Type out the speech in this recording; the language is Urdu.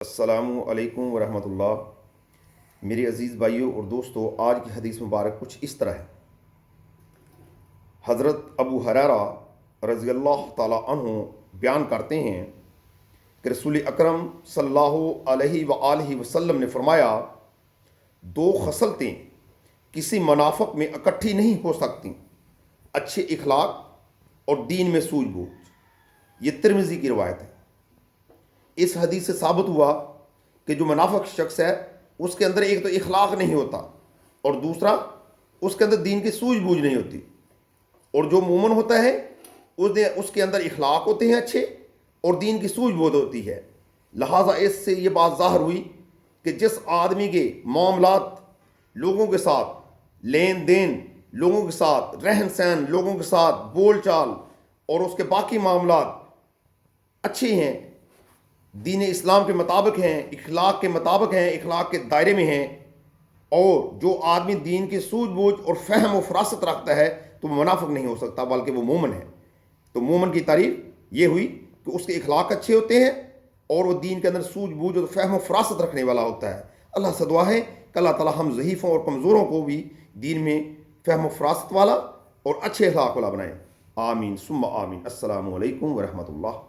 السلام علیکم ورحمۃ اللہ۔ میرے عزیز بھائیوں اور دوستوں، آج کی حدیث مبارک کچھ اس طرح ہے۔ حضرت ابو ہریرہ رضی اللہ تعالیٰ عنہ بیان کرتے ہیں کہ رسول اکرم صلی اللہ علیہ وآلہ وسلم نے فرمایا، دو خصلتیں کسی منافق میں اکٹھی نہیں ہو سکتیں: اچھے اخلاق اور دین میں سوجھ بوجھ۔ یہ ترمذی کی روایت ہے۔ اس حدیث سے ثابت ہوا کہ جو منافق شخص ہے اس کے اندر ایک تو اخلاق نہیں ہوتا اور دوسرا اس کے اندر دین کی سوجھ بوجھ نہیں ہوتی، اور جو مومن ہوتا ہے اس کے اندر اخلاق ہوتے ہیں اچھے اور دین کی سوجھ بوجھ ہوتی ہے۔ لہٰذا اس سے یہ بات ظاہر ہوئی کہ جس آدمی کے معاملات لوگوں کے ساتھ، لین دین لوگوں کے ساتھ، رہن سہن لوگوں کے ساتھ، بول چال اور اس کے باقی معاملات اچھے ہیں، دین اسلام کے مطابق ہیں، اخلاق کے مطابق ہیں، اخلاق کے دائرے میں ہیں، اور جو آدمی دین کی سوجھ بوجھ اور فہم و فراست رکھتا ہے تو وہ منافق نہیں ہو سکتا بلکہ وہ مومن ہے۔ تو مومن کی تعریف یہ ہوئی کہ اس کے اخلاق اچھے ہوتے ہیں اور وہ دین کے اندر سوجھ بوجھ اور فہم و فراست رکھنے والا ہوتا ہے۔ اللہ سے دعا ہے کہ اللہ تعالی ہم ضعیفوں اور کمزوروں کو بھی دین میں فہم و فراست والا اور اچھے اخلاق والا بنائیں۔ آمین ثم آمین۔ السلام علیکم ورحمۃ اللہ۔